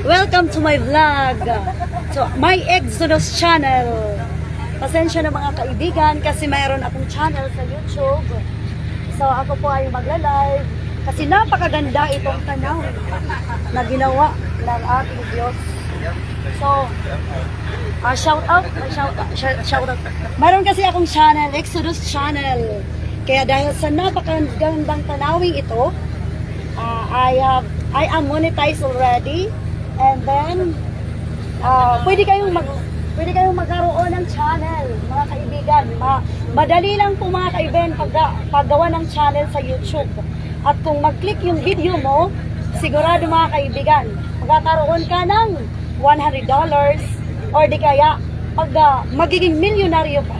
Welcome to my vlog. So, my Exodus channel. Pasensya na mga kaibigan kasi mayroon akong channel sa YouTube. So, ako po ay magla-live kasi napakaganda itong tanawin na ginawa ng ating Diyos. So, shout out. Mayroon kasi akong channel, Exodus channel. Kaya dahil sa napakagandang tanawin ito, I am monetized already. And then, pwede kayong magkaroon ng channel, mga kaibigan. Madali lang po mga kaibigan paggawa ng channel sa YouTube. At kung mag-click yung video mo, sigurado mga kaibigan, magkakaroon ka ng $100 or di kaya magiging milyonaryo pa.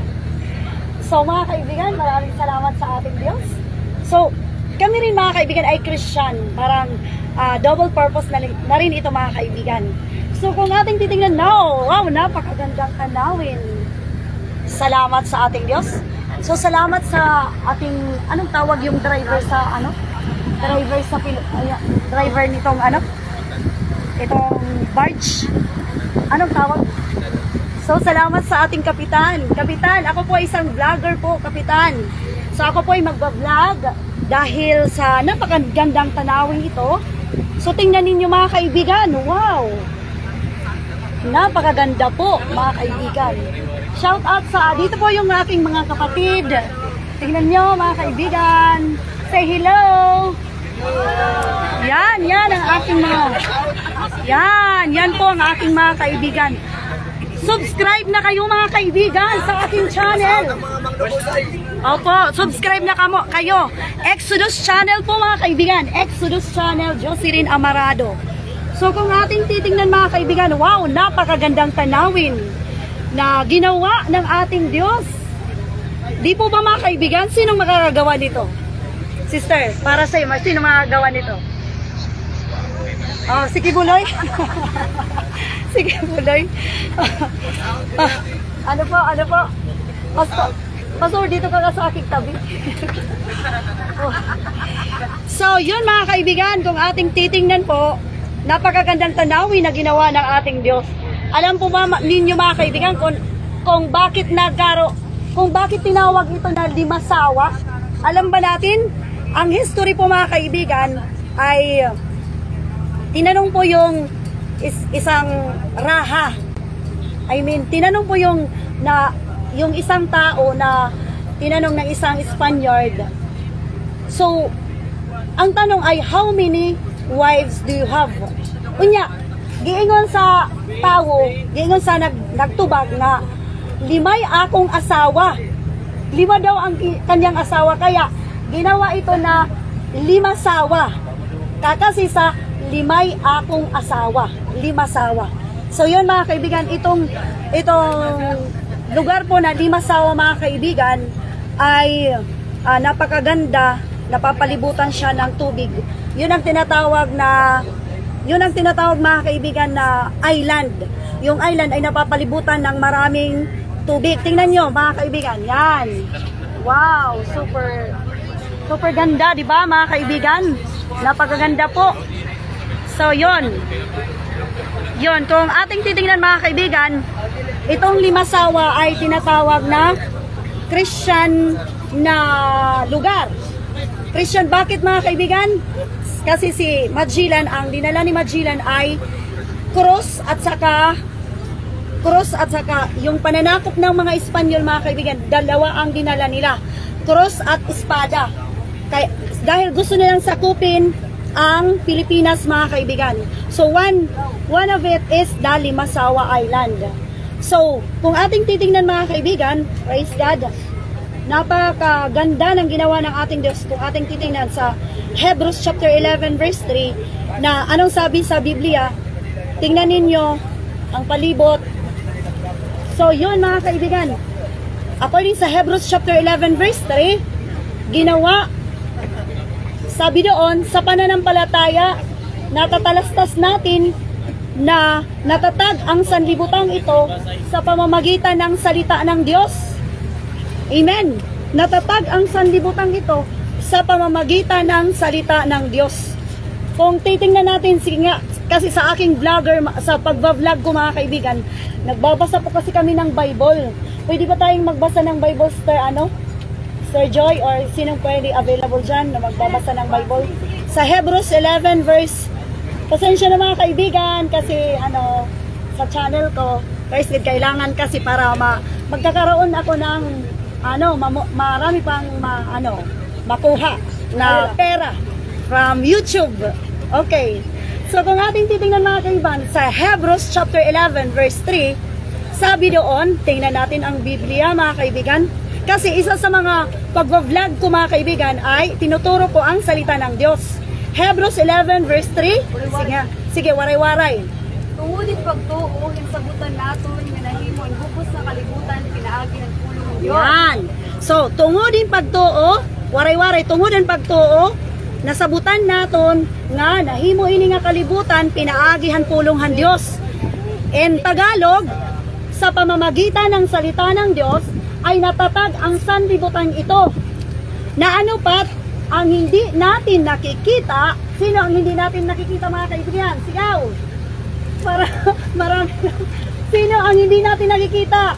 So mga kaibigan, maraming salamat sa ating Diyos. So, kami rin mga kaibigan ay Christian. Parang double purpose na rin ito mga kaibigan. So kung ating titingnan now, wow, napakagandang tanawin. Salamat sa ating Diyos. So salamat sa ating, anong tawag yung driver sa, driver nitong, itong barge. Anong tawag? So salamat sa ating kapitan. Kapitan, ako po ay isang vlogger po, kapitan. So ako po ay magbablog dahil sa napakagandang tanawin ito. So tingnan ninyo mga kaibigan, wow! Napakaganda po mga kaibigan. Shout out sa, dito po yung aking mga kapatid. Tingnan nyo mga kaibigan. Say hello! Yan ang aking mga, yan po ang aking mga kaibigan. Subscribe na kayo mga kaibigan sa aking channel. Opo, subscribe na kayo. Exodus channel po mga kaibigan. Exodus channel, Jocelyn Amarado. So kung ating titingnan mga kaibigan, wow, napakagandang tanawin na ginawa ng ating Diyos. Di po ba mga kaibigan, sinong makakagawa nito? Sister, para sa'yo, sino makakagawa nito? Oh, si Kibuloy? Si Kibuloy? Ano po? Pastor, dito ka sa aking tabi. Oh. So, yun mga kaibigan, kung ating titingnan po, napakagandang tanawin na ginawa ng ating Diyos. Alam po ba ninyo mga kaibigan kung bakit tinawag ito na limasawa? Alam ba natin? Ang history po mga kaibigan ay tinanong po yung isang raha. Tinanong po yung isang tao na tinanong ng isang Spaniard. So, ang tanong ay, how many wives do you have? Unya, giingon sa tao, giingon sa nagtubag na 5 akong asawa. 5 daw ang kanyang asawa, kaya ginawa ito na 5 sawa. Kakasi sa 5 akong asawa. 5 sawa. So yun mga kaibigan, itong lugar po na 5 sawa mga kaibigan ay napakaganda, napapalibutan siya ng tubig. Yun ang tinatawag mga kaibigan na island. Yung island ay napapalibutan ng maraming tubig. Tingnan nyo mga kaibigan, yan. Wow, super ganda, di ba mga kaibigan? Napakaganda po. So yun, kung ating titingnan mga kaibigan, itong 5 sawa ay tinatawag na Christian na lugar. Christian, bakit mga kaibigan? Kasi si Magellan, ang dinala ni Magellan ay cross at saka yung pananakop ng mga Espanyol mga kaibigan, 2 ang dinala nila. Cross at espada. Dahil gusto nilang sakupin ang Pilipinas mga kaibigan. So one of it is the Limasawa Island. So kung ating titingnan mga kaibigan, praise God, napakaganda ng ginawa ng ating Diyos. Kung ating titingnan sa Hebrews chapter 11 verse 3 na anong sabi sa Biblia, tingnan ninyo ang palibot. So yun mga kaibigan, according sa Hebrews chapter 11 verse 3, ginawa, sabi doon, sa pananampalataya, natatalastas natin na natatag ang sanlibutang ito sa pamamagitan ng salita ng Diyos. Amen. Natatag ang sanlibutang ito sa pamamagitan ng salita ng Diyos. Kung titingnan natin, sige nga, Kasi sa aking vlogger, sa pagba-vlog ko mga kaibigan, nagbabasa po kasi kami ng Bible. Pwede ba tayong magbasa ng Bible, Sir Joy, or sinong pwede available dyan na magbabasa ng Bible? Sa Hebrews 11 verse, pasensya na mga kaibigan kasi sa channel ko, guys, kailangan kasi para magkakaroon ako ng marami pang makuha na pera from YouTube. Okay. So kung ating titingnan mga kaibigan, sa Hebrews chapter 11 verse 3, sabi doon, tingnan natin ang Biblia mga kaibigan. Kasi isa sa mga pag-vlog ko mga kaibigan ay tinuturo ko ang salita ng Diyos. Hebrews 11 verse 3. Sige, waray-waray. Tungudin pagtuo, yung sabutan nato, yung nahimo, yung hukos sa kalibutan, pinaagi ng pulong ng Diyos. Yan. So, tungudin pagtuo, waray-waray, tungudin pagtuo, nasabutan naton nga nahimo ini nga kalibutan, pinaagihan pulonghan Diyos. In Tagalog, sa pamamagitan ng salita ng Diyos, ay natatag ang sanlibutan ito. Na ano pat, ang hindi natin nakikita. Sino ang hindi natin nakikita mga kaibigan? Sigaw! Marami. Sino ang hindi natin nakikita?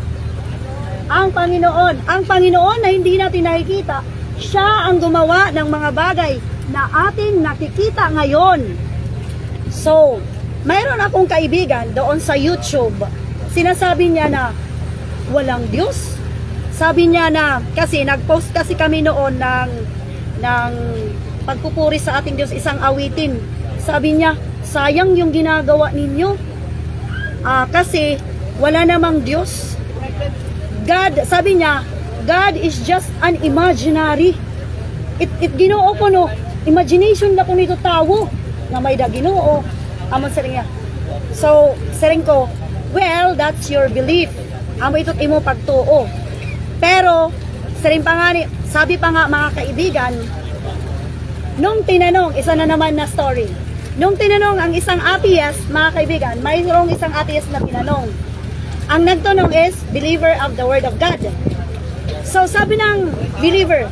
Ang Panginoon. Ang Panginoon na hindi natin nakikita, siya ang gumawa ng mga bagay na ating nakikita ngayon. So, mayroon akong kaibigan doon sa YouTube. Sinasabi niya na walang Diyos. Sabi niya na, kasi nag-post kasi kami noon ng pagpupuri sa ating Diyos, isang awitin. Sabi niya, sayang yung ginagawa ninyo. Kasi wala namang Diyos. God, sabi niya, God is just an imaginary. It ginoo ko no, imagination na ko nito tawo nga may da ginoo. Amon sa niya. So, saring ko, well, that's your belief. Amo ito't imo pagtuo. Pero, saring pa nga, sabi pa nga mga kaibigan, nung tinanong, isa na naman na story, nung tinanong ang isang atheist, mga kaibigan, mayroong isang atheist na tinanong. Ang nagtanong is, believer of the Word of God. So, sabi ng believer,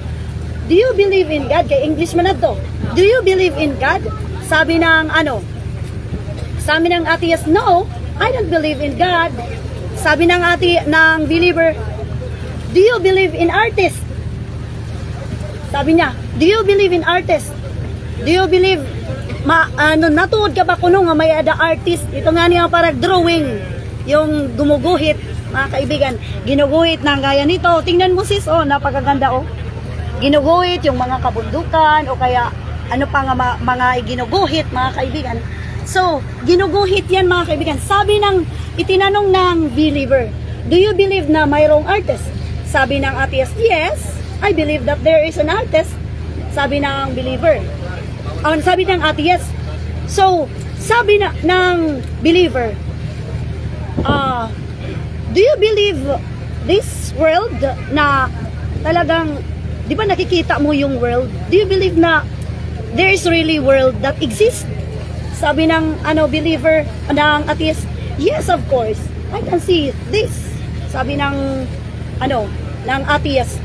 do you believe in God? Kay English man na to. Do you believe in God? Sabi ng sabi ng atheist, no, I don't believe in God. Sabi ng believer, do you believe in artists? Sabi niya, do you believe in artists? Do you believe, natuod ka ba kuno nga may ada artist? Ito nga niya parang drawing, yung gumuguhit, mga kaibigan, ginuguhit ng gaya nito. Tingnan mo sis, napakaganda Ginuguhit yung mga kabundukan, o kaya ano pa nga mga ginuguhit, mga kaibigan. So, ginuguhit yan mga kaibigan. Sabi itinanong ng believer, do you believe na mayroong artist? Sabi ng atheist, yes, I believe that there is an artist. Sabi ng believer. Sabi ng atheist. So, sabi ng believer, do you believe this world na talagang, di ba nakikita mo yung world? Do you believe na there is really world that exists? Sabi ng believer, ng atheist, yes, of course, I can see this. Sabi ng atheist,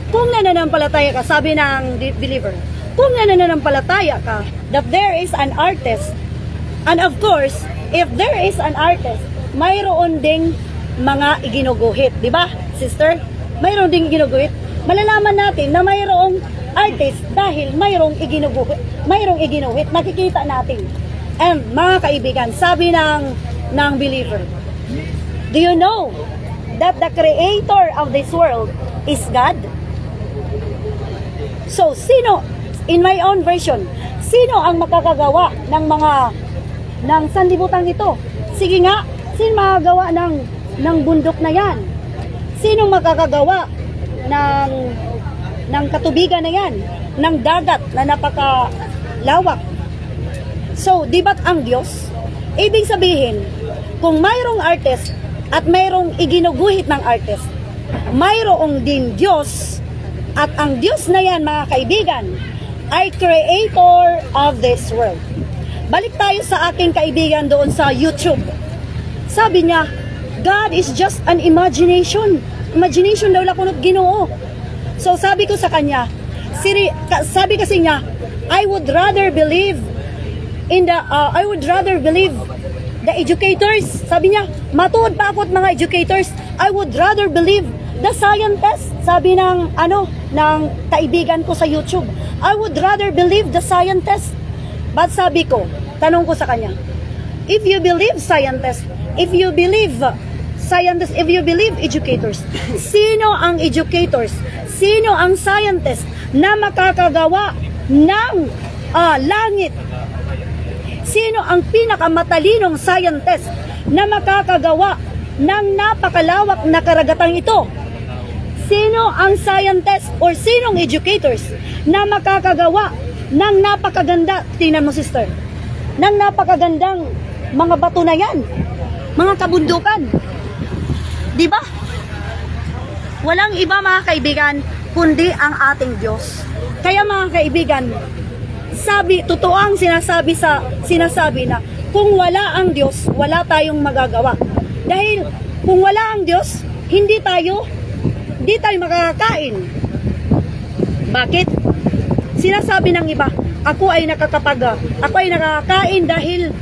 kung nananampalataya ka, sabi ng believer, kung nananampalataya ka that there is an artist, and of course, if there is an artist, mayroon ding mga iginuguhit, di ba, sister? Mayroon ding iginuguhit. Malalaman natin na mayroong artist dahil mayroong iginuhit, nakikita natin. And mga kaibigan, sabi ng believer, do you know that the creator of this world is God? So, in my own version, sino ang makakagawa ng sanlibutan ito? Sige nga, sino makakagawa ng bundok na yan? Sino makakagawa ng katubigan na yan? Ng dagat na napakalawak? So, di ba't ang Diyos? Ibig sabihin, kung mayroong artist at mayroong iginuguhit ng artist, mayroong din Diyos, at ang Diyos na yan, mga kaibigan, ay creator of this world. Balik tayo sa aking kaibigan doon sa YouTube. Sabi niya, God is just an imagination. Imagination daw lang kunot Ginoo. So sabi ko sa kanya, sabi kasi niya, I would rather believe I would rather believe the educators. Sabi niya, matuod pa ako at mga educators. I would rather believe the scientists. Sabi ng ng kaibigan ko sa YouTube. I would rather believe the scientists. But sabi ko, tanong ko sa kanya, if you believe scientists, if you believe scientists, if you believe educators, sino ang educators? Sino ang scientists na makakagawa ng langit? Sino ang pinakamatalinong scientist na makakagawa ng napakalawak na karagatang ito? Sino ang scientist or sinong educators na makakagawa ng napakaganda, tingnan mo sister, ng napakagandang mga bato na yan, mga kabundukan? Di ba? Walang iba mga kaibigan, kundi ang ating Diyos. Kaya mga kaibigan, totoo ang sinasabi na kung wala ang Diyos, wala tayong magagawa. Dahil kung wala ang Diyos, hindi tayo makakakain. Bakit? Sinasabi ng iba, ako ay nakakakain dahil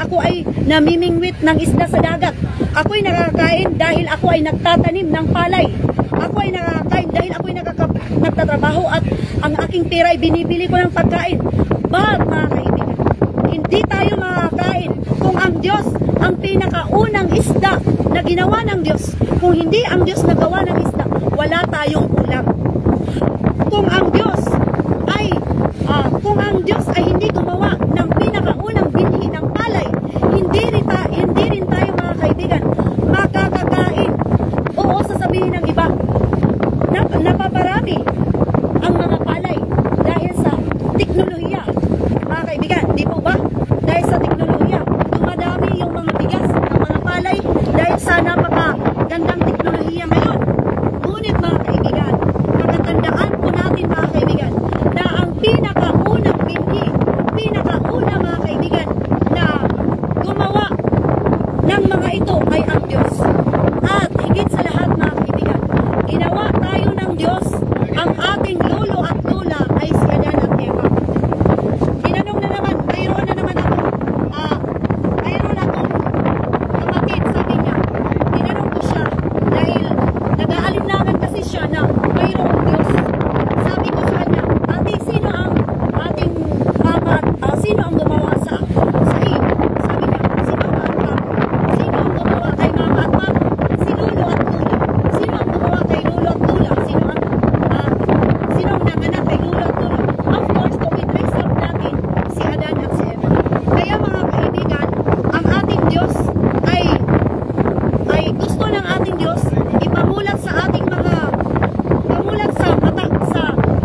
ako ay namimingwit ng isda sa dagat. Ako ay nakakakain dahil ako ay nagtatanim ng palay. Ako ay nakakakain dahil ako ay nagtatrabaho at ang aking pera ay binibili ko ng pagkain. But mga kaibigan, hindi tayo makakain kung ang Diyos ang pinakaunang isda na ginawa ng Diyos. Kung hindi ang Diyos nagawa ng isda, wala tayong ulam. Kung ang Diyos ay hindi gumawa ng pinakaunang binhi ng palay, hindi rin tayo mga kaibigan makakakain. Oo, sasabihin ng iba, napaparami ang mga palay dahil sa teknolohiya. Mga kaibigan, di po ba? Dahil sa teknolohiya, dumadami yung mga bigas ng mga palay dahil sa napakagandang teknolohiya ngayon. Ngunit mga kaibigan, pagkatandaan po natin mga kaibigan, na ang pinakaunang binhi, mga kaibigan, na gumawa ng mga ito ay ang Diyos. At higit sa lahat mga kaibigan, ginawa tayo ng Diyos. Ang ating lolo at lola ay si Adan at Eva. Tinanong na naman, mayroon akong kapatid, sabi niya, tinanong ko siya dahil nag-aalinlangan kasi siya na mayroong Diyos. Sabi ko sa kanya, ate, sino ang ating mama, sino ang gumawa sa iyo? Sabi niya, si mama at papa. Sino ang gumawa kay mama at papa? Si lolo at lola. Sino ang gumawa kay lolo at lola? Sino ang nanganak kay lolo at lola? Of course, kung i-trace up natin si Adan at si Eva. Kaya mga kaibigan, ang ating Diyos ay gusto ng ating Diyos ipamulat sa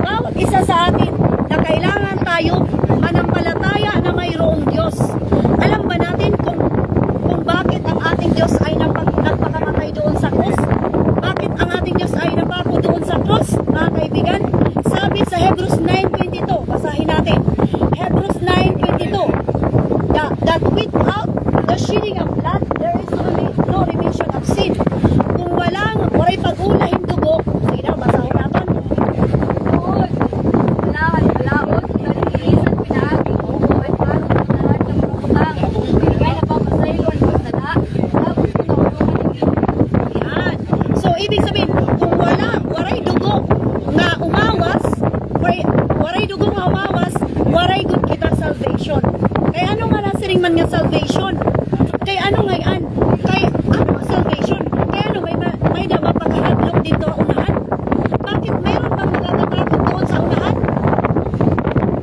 bawat isa sa atin na kailangan tayo manampalataya na mayroong Diyos. Alam ba natin kung bakit ang ating Diyos ay nagpakamatay doon sa krus? Bakit ang ating Diyos ay napako doon sa krus, mga kaibigan? Sabi sa Hebrews 9:22, basahin natin. Hebrews 9:22, that without the shedding of blood, there is no remission of sin. Kung walay pag-ulahin dugo, sige na, basahin natin. Malaot, nalilisan, pinaagi, upo, ay parang lahat ng mga utang. Kaya napapasayron, magsada, tapos pinahulungan. Yan. So, ibig sabihin, kung waray dugo na umawas, waray good kita salvation. Kaya ano nga nasiring man nga salvation? Kaya ano nga yan? Kaya ano salvation? Kaya ano, may na mapagkahadlok dito ang unahan? Bakit mayroon bang makakatakot doon sa unahan?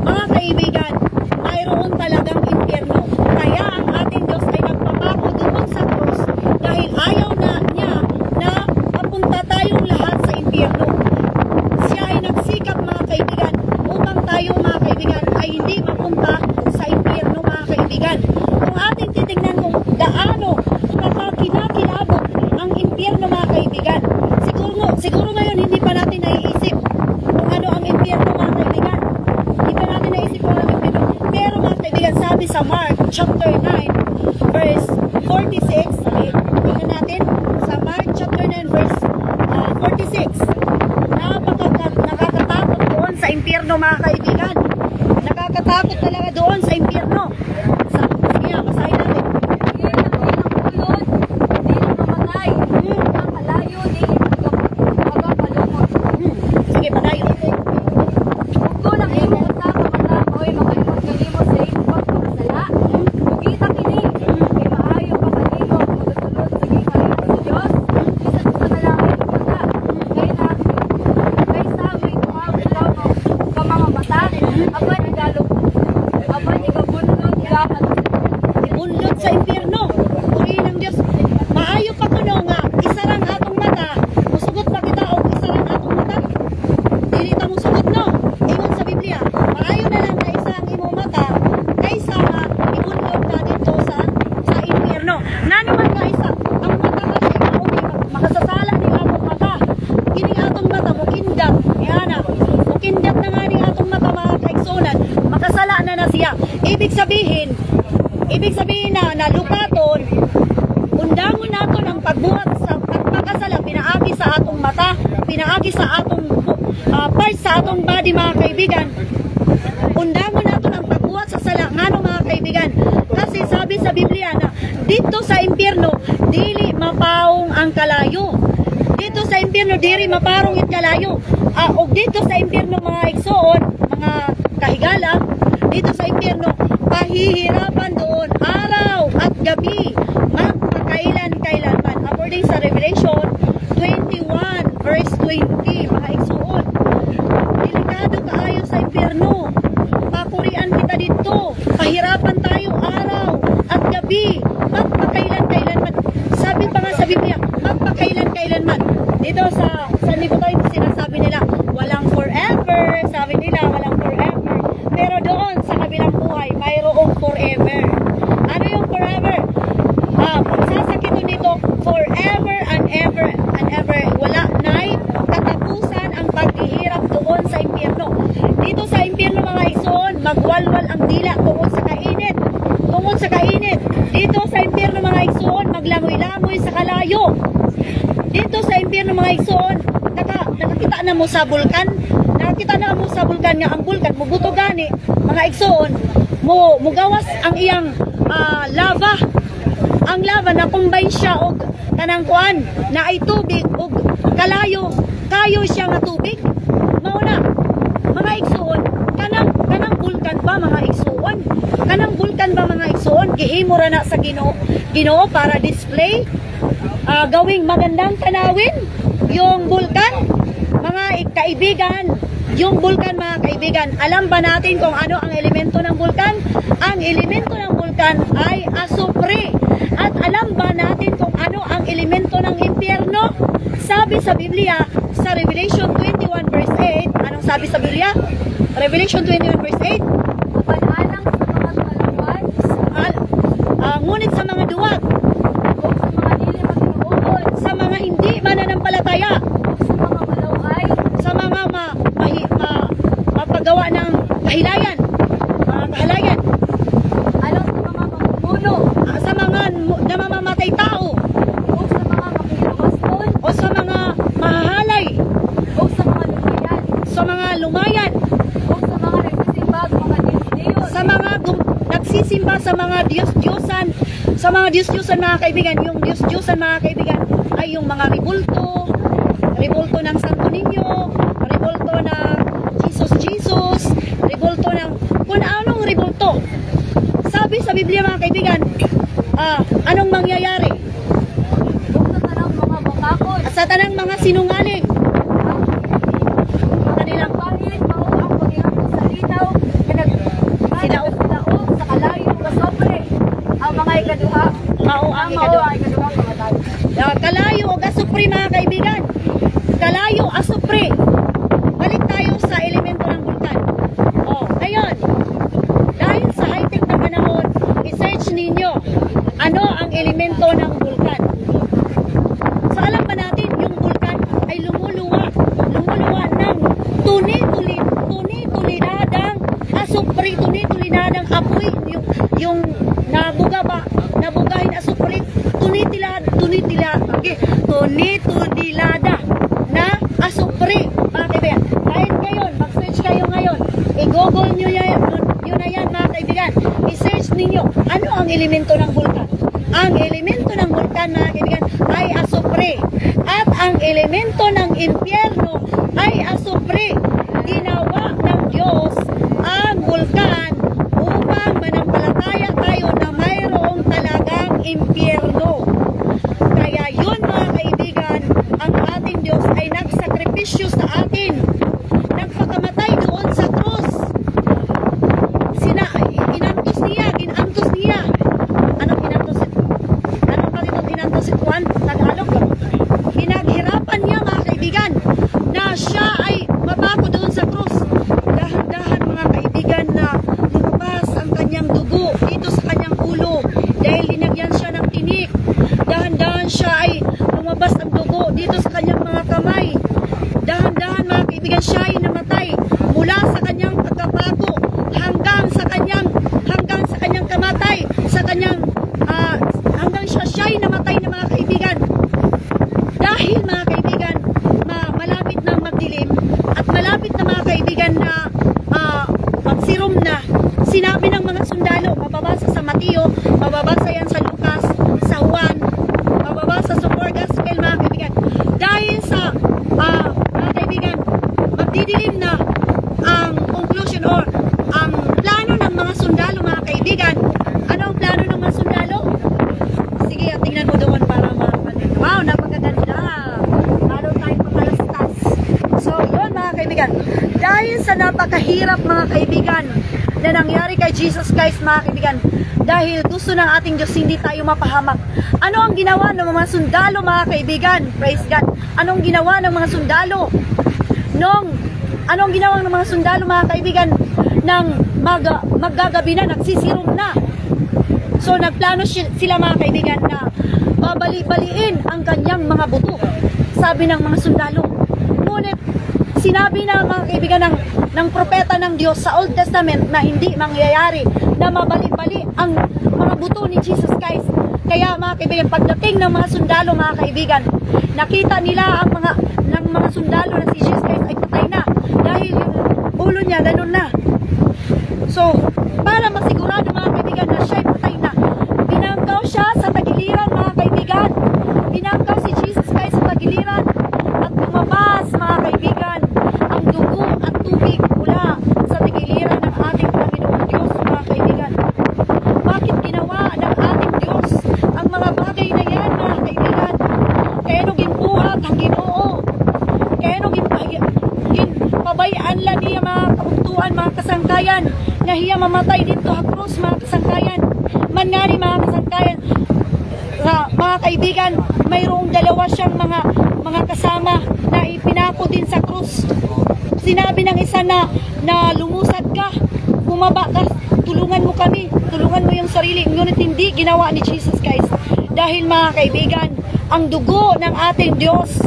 Mga kaibigan, mayroon talagang impyerno. Kaya ang ating Diyos ay nagpapako doon sa krus dahil ayaw na niya na mapunta tayong lahat sa impyerno. Siya ay nagsikap mga kaibigan upang tayo mga kaibigan ay hindi mapunta sa impyerno mga kaibigan. Kung ating titignan kung gaano nakakilabot ang impyerno mga kaibigan, siguro ngayon hindi pa natin naiisip kung ano ang impyerno mga kaibigan. Hindi pa natin naisip kung ano ang impyerno. Pero mga kaibigan, sabi sa Mark chapter 9 verse 46, tingnan natin sa Mark chapter 9 verse 46, nakakatakot doon sa impyerno mga kaibigan. Nakakatakot talaga doon sa impyerno. Sige nga, basahin natin. Sige, padayon. Ibunlot sa impyerno. Purihin ng Diyos. Maayo pa kuno nga, isarang atong mata. Musugot pa kita o isarang atong mata. Dili ta musugot no. Ingon sa Biblia, maayo na lang na isang imong mata kaysa nga ibunlot na dito sa impyerno. Ngano man nga isa, ang mata kasi mauni makasasala ni atong mata. Kini atong mata mo kindat. Yana, mo kindat na nga ni atong mata mga kaigsunan. Makasala na siya. Ibig sabihin na nalukaton, undangon naton ang pagbuhat sa pagpakasala, pinaagi sa atong mata, pinaagi sa atong part sa atong body mga kaibigan. Undangon naton ang pagbuhat sa sala, ngano mga kaibigan? Kasi sabi sa Biblia na dito sa impyerno, dili mapaong ang kalayo. Dito sa impyerno, dili maparong it kalayo. O dito sa impyerno mga igsoon, mga kahigala, dito sa impyerno, pahihirapan doon araw at gabi, magpakailan-kailanman. According sa Revelation 21 verse 20, mga igsuon, delikado kaayo sa impyerno. Pakurian kita dito, pahirapan tayo araw at gabi, magpakailan-kailanman. Sabi pa nga sa Biblia, magpakailan-kailanman. Dito sa libutan, sinasabi nila, walang forever. Sabi nila, walang forever. Pero doon sa kabilang buhay, mayroong forever. Ano yung forever? Magsasakito nito, forever and ever and ever. Wala na'y katapusan ang paghihirap doon sa impyerno. Dito sa impyerno mga igsoon, magwalwal ang dila tungod sa kainit. Tungod sa kainit. Dito sa impyerno mga igsoon, maglangoy-langoy sa kalayo. Dito sa impyerno mga igsoon, nakakita na mo sa bulkan. Nakakita na mo sa bulkan nga ang bulkan mubuto gani mga igsoon mugawas ang iyang lava. Ang lava na combine siya og kanang kuan na ay tubig og kalayo kayo siya nga tubig. Mao na mga igsoon, kanang bulkan ba mga igsoon? Kanang bulkan ba mga igsoon? Gihimo ra na sa Ginoo para display, gawing magandang tanawin yung bulkan. Mga kaibigan, yung bulkan mga kaibigan, alam ba natin kung ano ang elemento ng bulkan? Ang elemento ng bulkan ay asupre. At alam ba natin kung ano ang elemento ng impyerno? Sabi sa Biblia, sa Revelation 21 verse 8, anong sabi sa Biblia? Revelation 21 verse 8, Panalang sa mga kalawan, ngunit sa mga duwag, o sa mga dili matinuod, sa mga hindi mananampalataya, o sa mga malaway, sa mga mapagawa ng kahilayan, mga kahalayan, alang sa mga mamumuno, sa mga namamamatay tao, o sa mga makikilabaston, o sa mga mahahalay, o sa mga lumayan, sa mga lumayan, o sa mga nagsisimba sa mga Diyos-Diyos, sa mga nagsisimba sa mga Diyos-Diyosan, sa mga Diyos-Diyosan mga kaibigan. Yung Diyos-Diyosan mga kaibigan ay yung mga rebulto ng Santo Niño, rebulto ng Jesus, rebulto ng kung anong rebulto. Sabi sa Biblia mga kaibigan, anong mangyayari? o sa tanang mga bangakot, Sa tanang mga sinungaling, kanilang bahid, mao ang paghihapon sa linaw, sinao sa kalayo nga sobre, ang mga ikaduha, mao ang ang mao ang ikaduha kamatay. kalayo o gasupre mga kaibigan. Kalayo, asupre. Balik tayo sa elemento ng bulkan. Ngayon, dahil sa high-tech na panahon, i-search ninyo ano ang elemento ng bulkan. So alam ba natin, yung bulkan ay lumuluwa ng tuni-tulinadang asupre, tuni-tulinadang apoy, yung nabugahin asupre, tuni-tulilada na asupre. Mga kaibigan, kahit ngayon, mag-search kayo ngayon, i-google nyo na yan mga kaibigan. ninyo, ano ang elemento ng bulkan? Ang elemento ng bulkan, mga kaibigan, ay asupre. At ang elemento ng impyerno ay asupre. Ginawa ng Diyos ang bulkan upang manampalataya tayo na mayroong talagang impyerno. Kaya yun, mga kaibigan, ang ating Diyos ay nagsakripisyo sa atin. Nagpakamatay doon sa krus. Inantos niya. Anong inantos? Anong kalitot inantos si Juan? Tagalog lang. Pinaghirapan niya, mga kaibigan, na siya ay mabako doon sa krus. Dahan-dahan, mga kaibigan, na lumabas ang kanyang dugo dito sa kanyang ulo dahil linagyan siya ng tinik. Dahan-dahan siya ay lumabas ang dugo dito sa kanyang mga kamay. Dahan-dahan, mga kaibigan, siya ay namatay mula sa kanyang pagkapako hanggang sa kanyang kamatay, hanggang siya ay namatay na, mga kaibigan. Dahil, mga kaibigan, malapit na magdilim at malapit na, mga kaibigan, na magsirom na, sinabi ng mga sundalo, mababasa sa Mateo, mababasa yan sa Lucas, sa Juan, mababasa sa 4 Gospel, mga kaibigan. Dahil sa mga kaibigan, magdidilim na ang conclusion or ang plano ng mga sundalo, mga kaibigan. Ano ang plano ng mga sundalo? Sige, tingnan mo doon para makapanin. Wow, napakaganda. Lalo tayong makalastas. So, yun, mga kaibigan. Dahil sa napakahirap, mga kaibigan, na nangyari kay Jesus Christ, mga kaibigan, dahil gusto ng ating Diyos hindi tayo mapahamak. Ano ang ginawa ng mga sundalo, mga kaibigan? Praise God. Anong ginawa ng mga sundalo? Anong ginawa ng mga sundalo, mga kaibigan, nang maggagabi na, nagsisirom na? So, nagplano sila, mga kaibigan, na babali-baliin ang kanyang mga buto, sabi ng mga sundalo. Ngunit, sinabi na, mga kaibigan, ng propeta ng Diyos sa Old Testament na hindi mangyayari na mabali-bali ang mga buto ni Jesus Christ. Kaya, mga kaibigan, pagdating ng mga sundalo, mga kaibigan, nakita nila ang mga sundalo na si Jesus Christ ay patay na dahil yung ulo niya ganun na. So, para masigurado, mga kaibigan, na siya ay patay na, binanggaw siya sa tagiliran, mga kaibigan. Binanggaw si Jesus Christ sa tagiliran at lumabas, mga kaibigan, ang dugo at tubig mula sa tagiliran ng ating Panginoon Diyos, mga kaibigan. Bakit ginawa ng ating Diyos ang mga bagay na yan, mga kaibigan? Kaya nung ginbuhat ang Ginoo, kaya nung ginpabayaan lang niya mga kabuktuan, mga kasangkayan, na hiya mamatay dito sa krus, mga kasangkayan. Mangyari, mga kasangkayan, mga kaibigan, mayroong dalawa siyang mga kasama na ipinako din sa krus. Sinabi ng isa na lumusad ka, bumaba ka, tulungan mo kami, tulungan mo yung sarili. Ngunit hindi ginawa ni Jesus Christ. Dahil, mga kaibigan, ang dugo ng ating Diyos,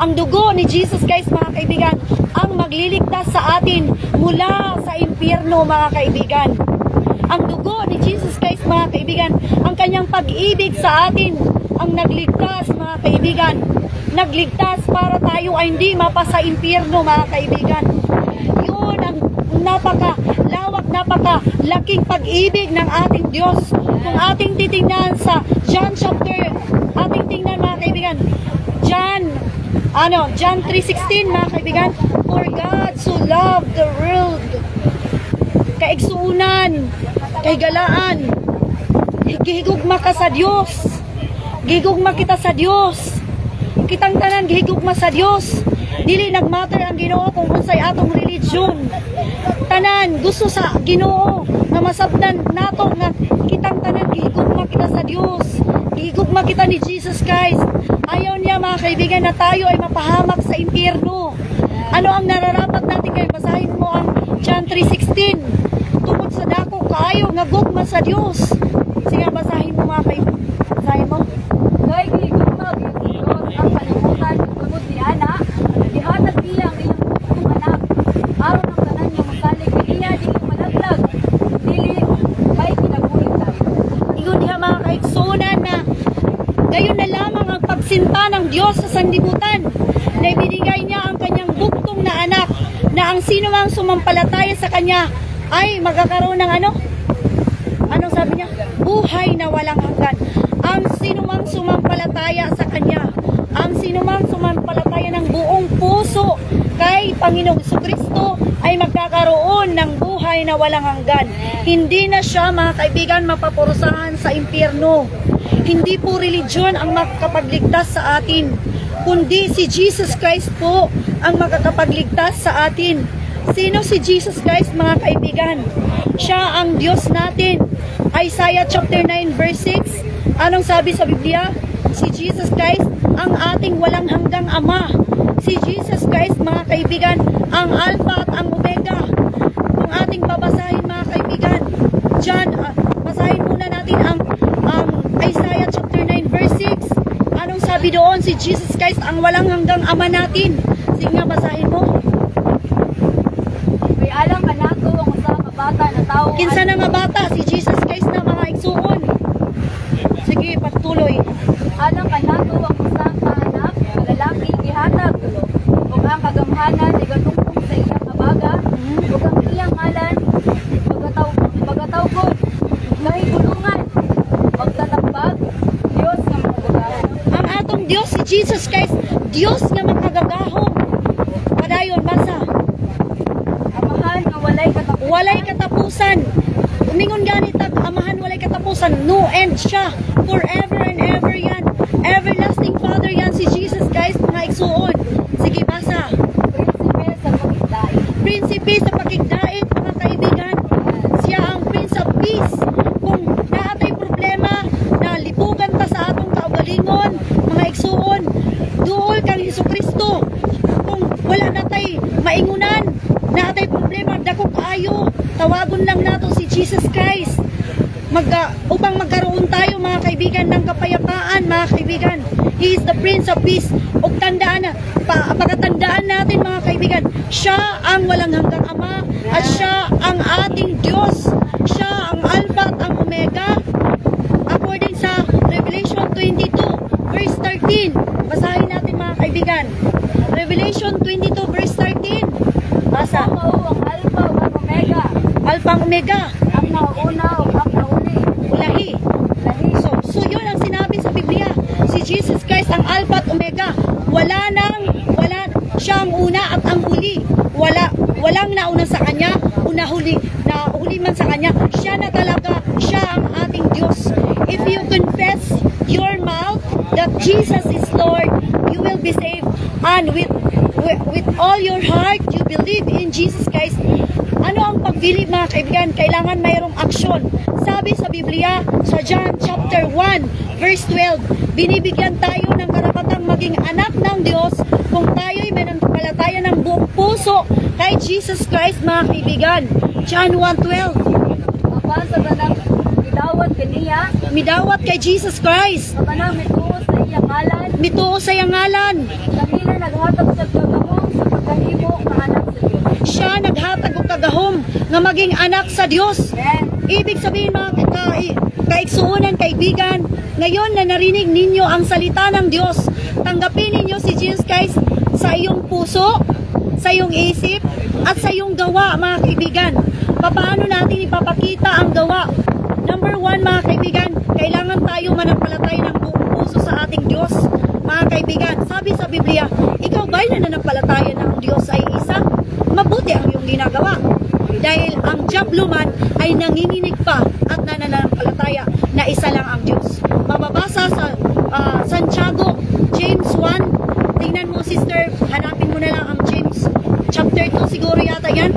ang dugo ni Jesus Christ, mga kaibigan, ang magliligtas sa atin mula sa impyerno, mga kaibigan. Ang dugo ni Jesus Christ, mga kaibigan, ang kanyang pag-ibig sa atin, ang nagligtas, mga kaibigan. Nagligtas para tayo ay hindi mapasa impyerno, mga kaibigan. Yun ang napakalawak, napakalaking pag-ibig ng ating Diyos. Kung ating titingnan sa John chapter, ating tingnan, mga kaibigan, John 3:16, mga kaibigan. For God so loved the world, kaigsuunan, kaigalaan, gihigugma ka sa Diyos, gihigugma kita sa Diyos, kitang tanan gihigugma sa Diyos. Dili nagmatter ang Ginoo kung unsay atong religion. Tanan gusto sa Ginoo nga masabtan nato nga kitang tanan gihigugma kita sa Diyos, gihigugma kita ni Jesus Christ. Ayaw niya, mga kaibigan, na tayo ay mapahamak sa impyerno. Ano ang nararapat natin kayo? Basahin mo ang John 3:16. Tungod sa dako kaayo nga gugma sa Diyos. Sige, basahin mo, mga kaibigan. Basahin mo. Kay gigugma gyud ang kalibutan tungod ni ana, gihatag niya ang iyang bugtong anak. Aron ang tanan nga mosalig niya dili malaglag. Dili kay kinabuhi tayo. Ingon niya, mga kaigsunan, na gayon na lamang ang pagsinta ng Diyos sa sanlibutan, na ibinigay niya ang kanyang bugtong na anak, na ang sino mang sumampalataya sa kanya ay magkakaroon ng ano? Anong sabi buhay na walang hanggan. Ang sinumang sumampalataya sa Kanya, ang sinumang sumampalataya ng buong puso kay Panginoong Jesucristo ay magkakaroon ng buhay na walang hanggan. Hindi na siya, mga kaibigan, mapapurusahan sa impyerno. Hindi po religion ang makakapagligtas sa atin, kundi si Jesus Christ po ang makakapagligtas sa atin. Sino si Jesus Christ, mga kaibigan? Siya ang Diyos natin. Isaiah chapter 9 verse 6. Anong sabi sa Biblia? Si Jesus Christ ang ating walang hanggang Ama. Si Jesus Christ, mga kaibigan, ang Alpha at ang Omega. Kung ating babasahin, mga kaibigan, dyan, basahin muna natin ang Isaiah chapter 9 verse 6. Anong sabi doon? Si Jesus Christ ang walang hanggang Ama natin. Sige nga, basahin mo. May alang kanako ang usa ka bata na tao. Kinsa na nga bata? Si Jesus Christ na, mga igsuon. Sige, patuloy. Alang kanako ang usa ka anak nga lalaki gihatag ug ang kagamhanan igatungtong sa iyang kabaga ug ang iyang ngalan pagataw ko kahit kulungan magtatambag Dios nga magagahom. Ang atong Diyos, si Jesus Christ, Diyos nga makagagahom. Padayon, basa. Amahan nga Walay katapusan. Umingon ganit ang amahan, walay katapusan. No end siya. Forever and ever yan. Everlasting Father yan, si Jesus Christ, mga igsuon. Sige, basa. prinsipe sa pagdai. Prinsipe sa pakigdait, mga kaibigan. Siya ang Prince of Peace. Kung naatay problema, na lipugan ta sa atong kaugalingon, mga igsuon, duol kang Jesucristo. Kung wala natay maingunan, naatay problema, dako kaayo, tawagon lang nato si Jesus Christ. Upang magkaroon tayo, mga kaibigan, ng kapayapaan, mga kaibigan. He is the Prince of Peace. Ug tandaan na, pagkatandaan natin, mga kaibigan, siya ang walang hanggang Ama at siya ang ating Diyos. Siya ang Alpha at ang Omega. According sa Revelation 22 verse 13. Basahin natin, mga kaibigan. Revelation 22 verse 13. Basa. Mao ang Alpha ug ang Omega. Alpha ang Omega. Ang nauna ug ang nauli. Lahi. So yun ang sinabi sa Biblia. Si Jesus Christ ang Alpha at Omega. Wala siya ang una at ang huli. Walang nauna sa kanya, huli man sa kanya. Siya na talaga, siya ang ating Diyos. If you confess your mouth that Jesus is Lord, you will be saved. And with all your heart, you believe in Jesus Christ. Ano ang pagbilib, mga kaibigan? Kailangan mayroong aksyon. Sabi sa Biblia, sa John chapter 1, verse 12, binibigyan tayo ng karapatang maging anak ng Diyos kung tayo'y mananampalataya ng buong puso kay Jesus Christ, mga kaibigan. John 1:12. Apan sa tanang midawat kaniya, Midawat kay Jesus Christ. sa tanang mituo sa iyang ngalan, Mituo sa iyang ngalan. kanila naghatag sa kagahom sa pagkahimo nga anak sa Dios. Siya naghatag og kagahom nga maging anak sa Dios. Amen. Ibig sabihin, mga kaigsuunan, kaibigan, ngayon na narinig ninyo ang salita ng Diyos, tanggapin ninyo si Jesus Christ sa iyong puso, sa iyong isip, at sa iyong gawa, mga kaibigan. Paano natin ipapakita ang gawa? Number 1, mga kaibigan, kailangan tayo manampalataya ng buong puso sa ating Diyos. Mga kaibigan, sabi sa Biblia, ikaw ba'y nananampalataya ng Diyos ay isa? Mabuti ang iyong ginagawa. Dahil ang diablo man ay nanginginig pa at nananampalataya na isa lang ang Diyos. Mababasa sa Santiago, James 1. Tingnan mo, sister, hanapin mo na lang ang James chapter 2, siguro yata yan.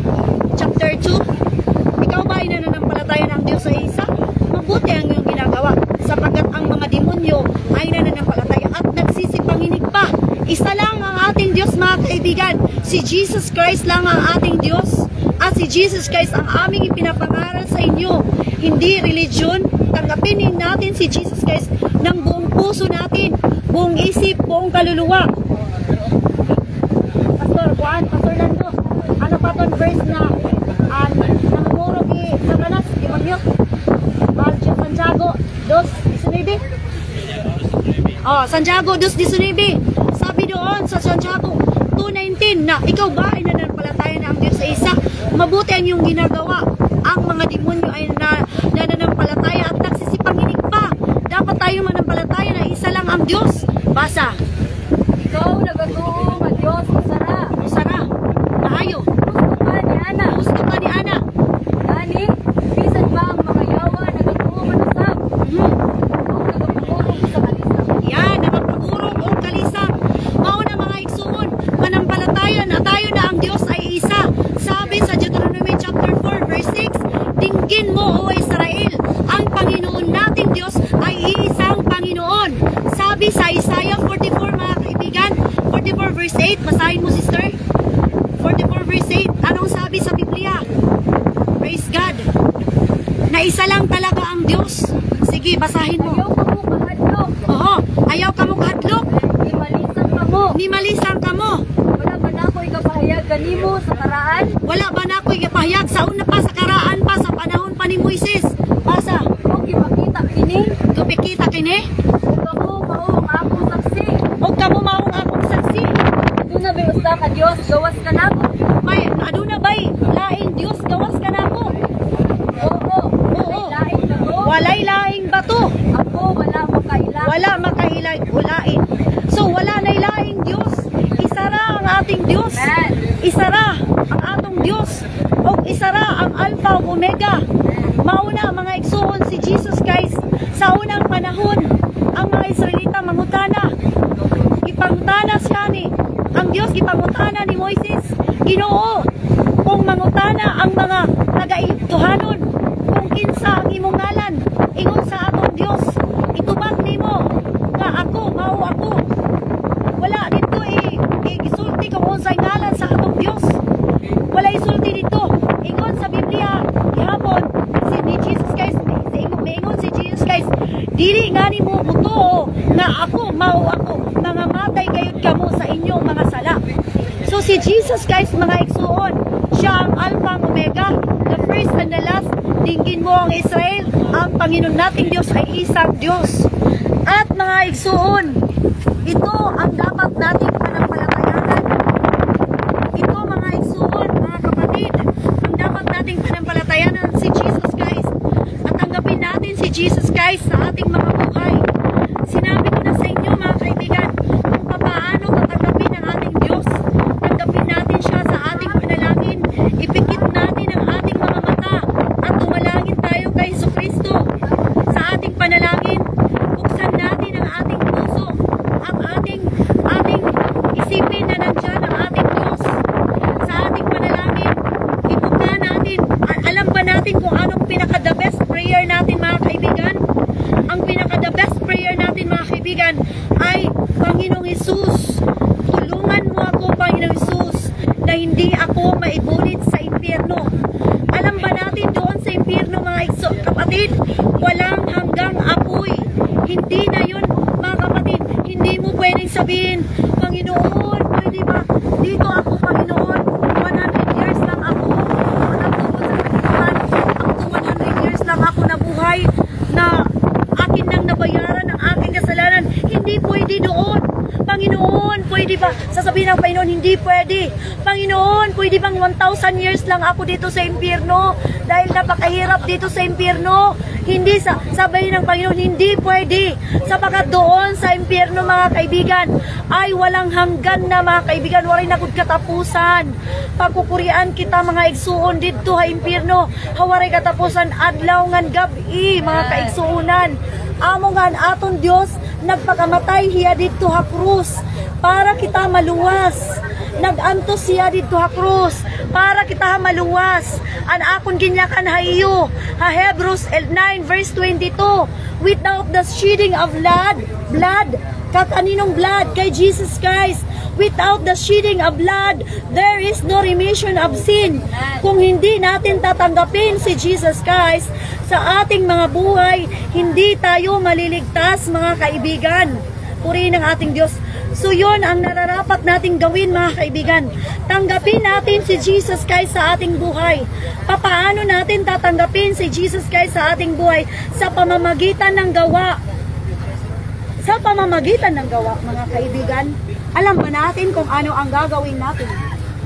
Chapter 2. Ikaw ba ay nananampalataya ng Diyos ay isa? Mabuti ang iyong ginagawa, sapagkat ang mga demonyo ay nananampalataya at nagsisipanginig pa. Isa lang ang ating Diyos, mga kaibigan. Si Jesus Christ lang ang ating Diyos. At si Jesus Christ ang aming ipinapangaral sa inyo. Hindi religion. Tanggapin natin si Jesus Christ ng buong puso natin, buong isip, buong kaluluwa. Pastor Nando, ano pa itong verse na namumuro ni Satanas, demonyo? Santiago 2:19. Santiago 2:19. Sabi doon sa Santiago 2:19 na ikaw ba ay nananampalataya na ang Diyos sa isa? Mabuti ang iyong ginagawa. Ang mga demonyo ay nananampalataya at nagsisipanginig Diyos. Basa. Ikaw nagatuo nga Dios usara. Usara. Maayo. Gusto ka ni ana. Gusto ka ni ana. Gani, bisan ba ang mga yawa nagatuo man usab. Ikaw nagapagurong sa kalisa. Yan, nakapagurong o kalisa. Mao na mga igsuon, manampalataya na tayo na ang Diyos ay isa. Sabi sa Deuteronomy chapter 4 verse 6, dinggin mo o Israel, ang Panginoon nating Diyos ay iisang Panginoon. Sabi sa Isaiah 44 mga kaibigan, 44 verse 8, basahin mo sister. 44 verse 8, anong sabi sa Biblia? Praise God. Na isa lang talaga ang Diyos. Sige, basahin mo. Ayaw ka mo kahadlok. Oo, ayaw ka mo kahadlok. Imalisan ka mo. Ni malisang ka mo. Wala ba na ako ikapahayag kanimo sa karaan? Wala ba na ako'y pahayag sa una pa, sa karaan pa, sa panahon pa ni Moises? Basa. Ikaw gipakita kini. Tupikita kini. Ug ako mao ang akong saksi. O kamo maong akong saksi. Aduna bay usa ka Dios gawas ka nako. May, aduna ba'y laing Diyos gawas ka na ako? Oo. Lain na ko. Walay laing bato. Ako wala mo kaila. Wala makailag ulain. So wala na laing Diyos. Isara ang ating Diyos. Man. Isara ang atong Diyos. O isara ang Alpha o Omega. Mauna mga igsuon si Jesus Christ sa unang panahon. Ang mga Israelita mangutana. Ipangutana siya ni ang Diyos, ipangutana ni Moises. Ginoo, kung mangutana ang mga taga-ituhanon, kung kinsa ang imong ngalan, ingon sa atong Diyos, itubag nimo nga ako, mao ako. Wala dito isulti kung unsay ngalan sa atong Diyos. Wala isulti dito. Ingon sa Biblia, gihapon ni Jesus Christ, ingon si Jesus Christ, dili nga nimo mutuo nga ako, mao ako, mga matay gayud kamo sa inyong mga sala. So si Jesus Christ mga igsuon, siya ang Alpha and Omega, the first and the last. Dinggin mo ang Israel, ang Panginoon nating Diyos ay isang Diyos. At mga igsuon, ito ang dapat nating panampalatayanan. Ito mga igsuon, mga kapatid, ang dapat nating panampalatayanan si Jesus Christ. At tanggapin natin si Jesus Christ sa ating mga buhay. Sinabi ko na sa inyo mga kaibigan, kung paano tatanggapin ang ating Diyos. Tanggapin natin siya sa ating panalangin. Ipikit natin ang ating mga mata at tumalangin tayo kay Jesucristo. Sa ating panalangin, buksan natin ang ating puso, ang ating isipin na nandyan ang ating Diyos. Sa ating panalangin, ibuka natin. Alam ba natin kung anong pinaka-the best prayer natin mga kaibigan? Ang pinaka-the best prayer natin mga kaibigan ay, Panginoong Hesus, tulungan mo ako Panginoong Hesus na hindi ako maibulit sa impyerno. Alam ba natin doon sa impyerno mga kapatid, walang hanggang apoy. Hindi na yun mga kapatid, hindi mo pwedeng sabihin, Panginoon, pwede ba dito ako Panginoon, 100 years lang ako up to 100 years lang ako nabuhay na akin nang nabayaran ang aking kasalanan. Hindi pwede doon. Panginoon, pwede ba? Sasabihin ng Panginoon, hindi pwede. Panginoon, pwede bang 1,000 years lang ako dito sa impyerno? Dahil napakahirap dito sa impyerno. Hindi, sabihin ng Panginoon, hindi pwede. Sapagat doon sa impyerno mga kaibigan, ay walang hanggan na mga kaibigan, waray na gud katapusan. Pagkukurian kita mga igsuon dito sa impyerno, hawaray katapusan adlaw ngan gabi mga kaigsuonan. Amo nga aton Dios nagpakamatay hiya dito ha krus para kita maluwas. Nagantos siya dito ha krus para kita maluwas. An akon ginyakan ha iyo ha Hebrews 9 verse 22, without the shedding of blood kakaninong blood kay Jesus Christ. Without the shedding of blood, there is no remission of sin. Kung hindi natin tatanggapin si Jesus Christ sa ating mga buhay, hindi tayo maliligtas mga kaibigan. Purihin ang ating Diyos. So yun ang nararapat nating gawin mga kaibigan. Tanggapin natin si Jesus Christ sa ating buhay. Papaano natin tatanggapin si Jesus Christ sa ating buhay? Sa pamamagitan ng gawa. Sa pamamagitan ng gawa mga kaibigan. Alam ba natin kung ano ang gagawin natin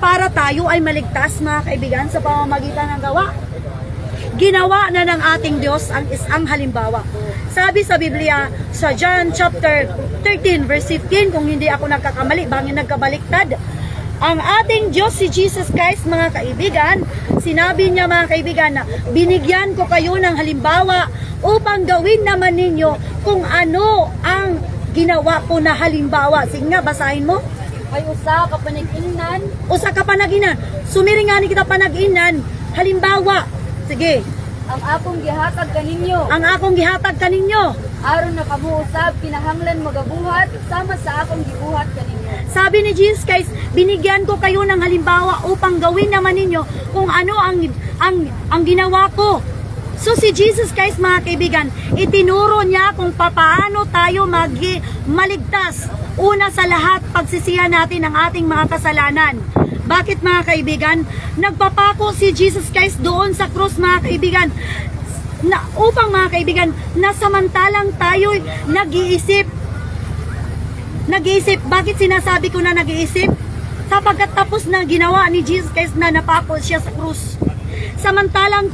para tayo ay maligtas mga kaibigan sa pamamagitan ng gawa? ginawa na ng ating Diyos ang isang halimbawa. Sabi sa Biblia, sa John chapter 13 verse 15, kung hindi ako nagkakamali, bangin nagkabaliktad, ang ating Diyos si Jesus Christ, mga kaibigan, sinabi niya mga kaibigan na binigyan ko kayo ng halimbawa upang gawin naman ninyo kung ano ang ginawa ko na halimbawa. Sige nga, basahin mo. Ay usa ka panag-ingnan. Usa ka panag-ingnan. Sumiringani kita panag-ingnan. Halimbawa. Sige. Ang akong gihatag kaninyo. Ang akong gihatag kaninyo. Aron na kamo usab kinahanglan magabuhat sama sa akong gibuhat kaninyo. Sabi ni Jesus Christ, binigyan ko kayo ng halimbawa upang gawin naman ninyo kung ano ang ginawa ko. So si Jesus Christ, mga kaibigan, itinuro niya kung paano tayo maligtas. Una sa lahat, pagsisihan natin ang ating mga kasalanan. Bakit, mga kaibigan? Nagpapako si Jesus Christ doon sa krus, mga kaibigan, na upang, mga kaibigan, na samantalang tayo'y nag-iisip. Bakit sinasabi ko na nag-iisip? Sapagkat tapos na ginawa ni Jesus Christ na napako siya sa krus. Samantalang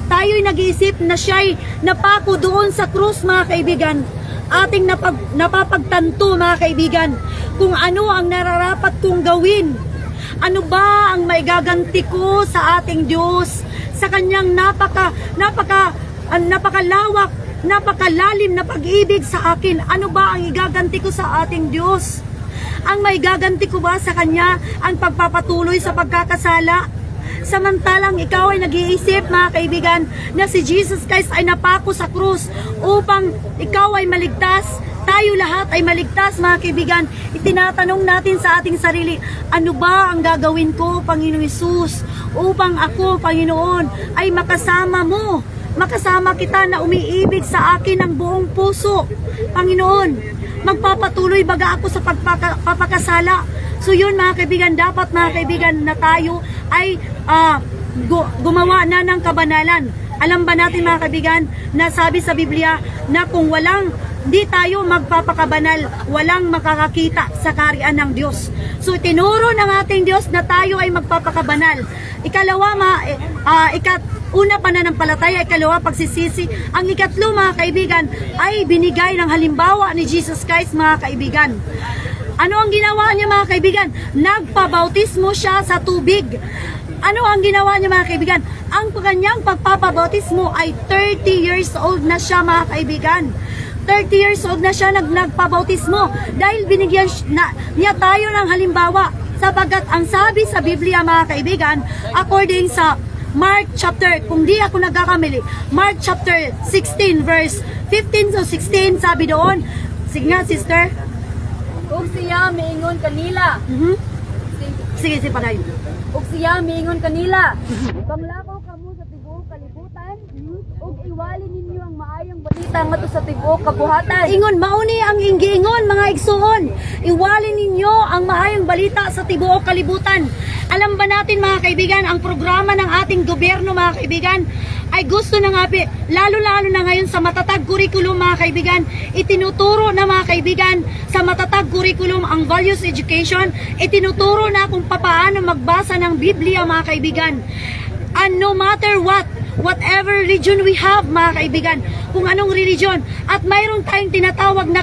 tayo'y nag-iisip na siya'y napako doon sa krus, mga kaibigan, ating napapagtanto, mga kaibigan, kung ano ang nararapat kong gawin. Ano ba ang maigaganti ko sa ating Diyos, sa kanyang napakalawak, napakalalim na pag-ibig sa akin? Ano ba ang igaganti ko sa ating Diyos? Ang maigaganti ko ba sa kanya ang pagpapatuloy sa pagkakasala? Samantalang ikaw ay nag-iisip, mga kaibigan, na si Jesus Christ ay napako sa krus upang ikaw ay maligtas, tayo lahat ay maligtas, mga kaibigan. Itinatanong natin sa ating sarili, ano ba ang gagawin ko, Panginoon Hesus, upang ako, Panginoon, ay makasama mo, makasama kita na umiibig sa akin ng buong puso. Panginoon, magpapatuloy baga ako sa pagpapakasala. So yun, mga kaibigan, dapat, mga kaibigan, na tayo ay gumawa na ng kabanalan. Alam ba natin, mga kaibigan, na sabi sa Biblia na kung di tayo magpapakabanal, walang makakakita sa kaharian ng Diyos. So tinuro ng ating Diyos na tayo ay magpapakabanal. Ikalawa, una pananampalataya, ikalawa pagsisisi. Ang ikatlo, mga kaibigan, ay binigay ng halimbawa ni Jesus Christ, mga kaibigan. Ano ang ginawa niya, mga kaibigan? Nagpabautismo siya sa tubig. Ano ang ginawa niya, mga kaibigan? Ang kanyang pagpapabautismo ay 30 years old na siya, mga kaibigan. 30 years old na siya nagpabautismo dahil binigyan niya tayo ng halimbawa. Sapagkat ang sabi sa Biblia, mga kaibigan, according sa Mark chapter, kung di ako nagkakamali, Mark chapter 16 verse 15 to 16, sabi doon, sige nga, sister. Ug siya miingon kanila. Sige, si Panay. Ug siya miingon kanila. Panglakaw kamo sa tibuok kalibutan, ug iwali ninyo ang maayong balita ngadto sa tibuok kabuhatan. Ingon, mauni ang inggiingon, mga igsuon. Iwali ninyo ang maayong balita sa tibuok kalibutan. Alam ba natin, mga kaibigan, ang programa ng ating gobyerno, mga kaibigan, ay gusto na nga, lalo-lalo na ngayon sa matatag curriculum, mga kaibigan, itinuturo na, mga kaibigan, sa matatag curriculum ang values education, itinuturo na kung paano magbasa ng Biblia, mga kaibigan. And no matter whatever religion we have, mga kaibigan, kung anong religion, at mayroon tayong tinatawag na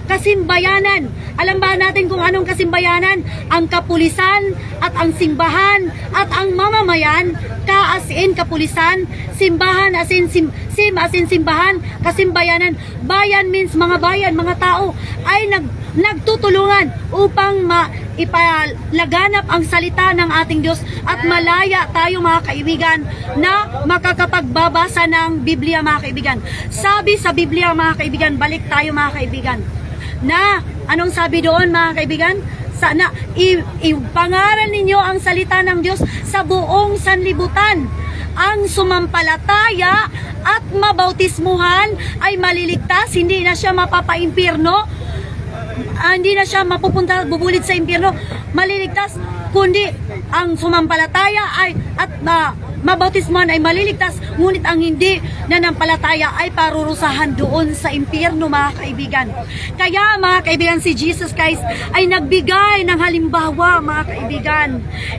kasimbayanan. Alam ba natin kung anong kasimbayanan? Ang kapulisan at ang simbahan at ang mamamayan, ka as in kapulisan, simbahan as in simbahan, kasimbayanan. Bayan means mga bayan, mga tao ay nagtutulungan upang ipalaganap ang salita ng ating Diyos at malaya tayo, mga kaibigan, na makakapagbabasa ng Biblia, mga kaibigan. Sabi sa Biblia, mga kaibigan, balik tayo, mga kaibigan, na anong sabi doon, mga kaibigan? Sana ipangaral ninyo ang salita ng Diyos sa buong sanlibutan. Ang sumampalataya at mabautismuhan ay maliligtas, hindi na siya mapapaimpirno, hindi na siya mapupunta, bubulit sa impyerno, maliligtas, kundi ang sumampalataya ay at mabautismohan ay maliligtas, ngunit ang hindi nanampalataya ay parurusahan doon sa impyerno, mga kaibigan. Kaya mga kaibigan, si Jesus Christ ay nagbigay ng halimbawa, mga kaibigan.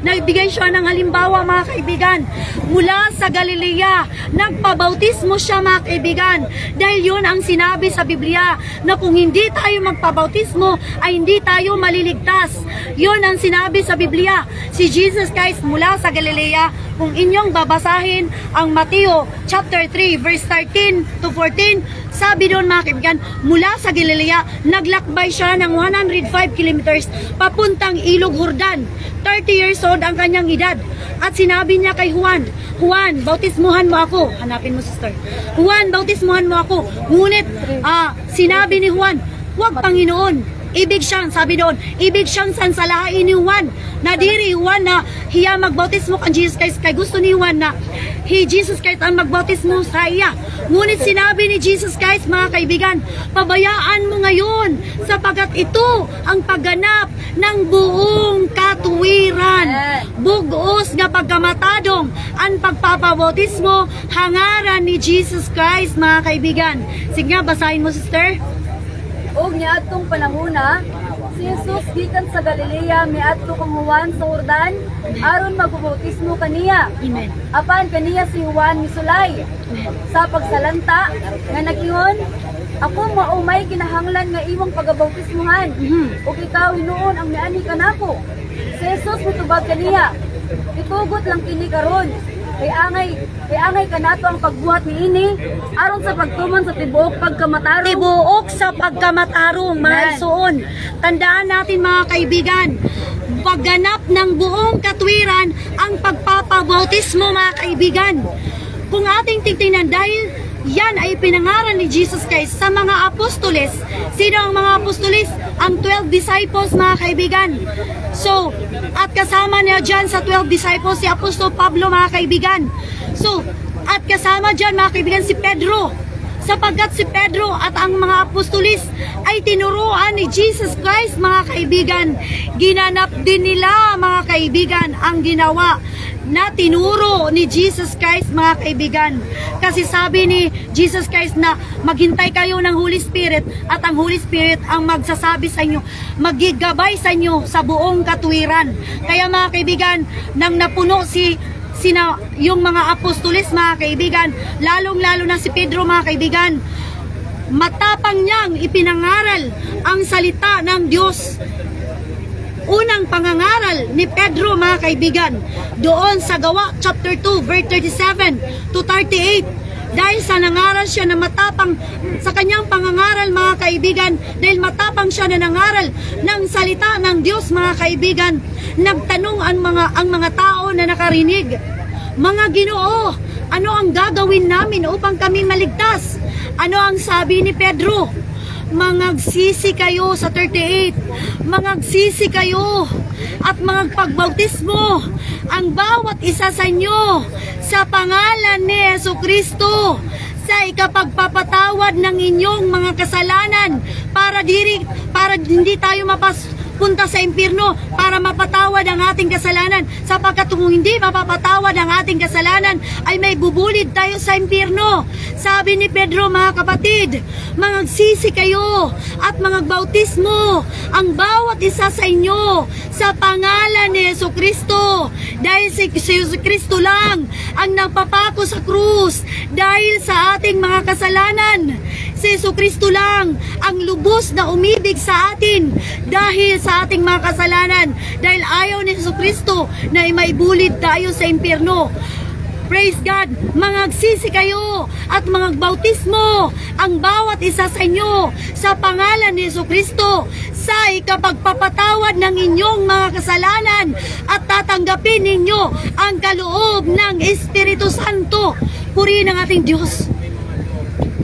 Nagbigay siya ng halimbawa, mga kaibigan. Mula sa Galilea, nagpabautismo siya, mga kaibigan. Dahil yun ang sinabi sa Biblia, na kung hindi tayo magpabautismo, ay hindi tayo maliligtas. Yun ang sinabi sa Biblia. Si Jesus Christ mula sa Galilea, kung inyong babasahin ang Mateo chapter 3 verse 13 to 14, sabi doon, mga kaibigan, mula sa Galilea, naglakbay siya ng 105 kilometers papuntang Ilog Jordan. 30 years old ang kanyang edad. At sinabi niya kay Juan, Juan, bautismuhan mo ako. Hanapin mo, sister. Juan, bautismuhan mo ako. Ngunit, sinabi ni Juan, huwag, Panginoon. Ibig siyang, sabi doon, ibig siyang sansalahain ni Juan. Nadiri Juan na hiya magbautismo kang Jesus Christ. Kay gusto ni Juan na Jesus Christ ang magbautismo sa iya. Ngunit sinabi ni Jesus Christ, mga kaibigan, pabayaan mo ngayon sapagkat ito ang pagganap ng buong katuwiran. Bugos nga pagkamatadong ang pagpapabautismo hangaran ni Jesus Christ, mga kaibigan. Sige nga, basahin mo, sister. Og niadtong panahona, si Jesus gikan sa Galilea miadto kang Juan sa Jordan aron magbautismo kaniya. Amen. Apan kaniya si Juan misulay sa pagsalanta nga nagingon, ako maumay kinahanglan nga imong pagabautismuhan. Ug ikaw hinuon ang miani kanako. Si Jesus mitubag kaniya, itugot lang kini karon. Kay angay kanato ang pagbuhat ni ini aron sa pagtuman sa tibuok pagkamatarong. Tibuok sa pagkamatarong, mga isuon. Tandaan natin, mga kaibigan, pagganap ng buong katwiran ang pagpapabautismo, mga kaibigan. Kung ating titingnan, dahil yan ay pinangaral ni Jesus Christ sa mga apostoles. Sino ang mga apostoles? Ang 12 disciples, mga kaibigan. So, at kasama niya dyan sa 12 disciples si Apostol Pablo, mga kaibigan. So, at kasama dyan, mga kaibigan, si Pedro. Sapagkat si Pedro at ang mga apostolis ay tinuruan ni Jesus Christ, mga kaibigan. Ginanap din nila, mga kaibigan, ang ginawa na tinuro ni Jesus Christ, mga kaibigan. Kasi sabi ni Jesus Christ na maghintay kayo ng Holy Spirit at ang Holy Spirit ang magsasabi sa inyo, magigabay sa inyo sa buong katuwiran. Kaya, mga kaibigan, nang napuno yung mga apostolis, mga kaibigan, lalong-lalo na si Pedro, mga kaibigan, matapang niyang ipinangaral ang salita ng Diyos. Unang pangangaral ni Pedro, mga kaibigan, doon sa Gawa chapter 2 verse 37 to 38. Dahil sa nangaral siya na matapang sa kanyang pangangaral, mga kaibigan, dahil matapang siya na nangaral ng salita ng Diyos, mga kaibigan, nagtanong ang mga tao na nakarinig, mga Ginoo, ano ang gagawin namin upang kami maligtas? Ano ang sabi ni Pedro? Mangagsisi kayo sa 38. Mangagsisi kayo at magpagbautismo ang bawat isa sa inyo sa pangalan ni Jesucristo sa ikapagpapatawad ng inyong mga kasalanan para hindi tayo punta sa impyerno, para mapatawad ang ating kasalanan, sapagkat kung hindi mapapatawad ang ating kasalanan ay may bubulid tayo sa impyerno. Sabi ni Pedro, mga kapatid, mangagsisi kayo at mangagbautismo ang bawat isa sa inyo sa pangalan ni Jesucristo, dahil si Jesucristo lang ang nagpapako sa krus dahil sa ating mga kasalanan. Si Jesucristo lang ang lubos na umibig sa atin dahil sa ating mga kasalanan, dahil ayaw ni Jesucristo na maibulid tayo sa impyerno. Praise God! Mangagsisi kayo at mangagbautismo ang bawat isa sa inyo sa pangalan ni Jesucristo sa ikapagpapatawad ng inyong mga kasalanan at tatanggapin ninyo ang kaloob ng Espiritu Santo. Purihin ang ating Diyos.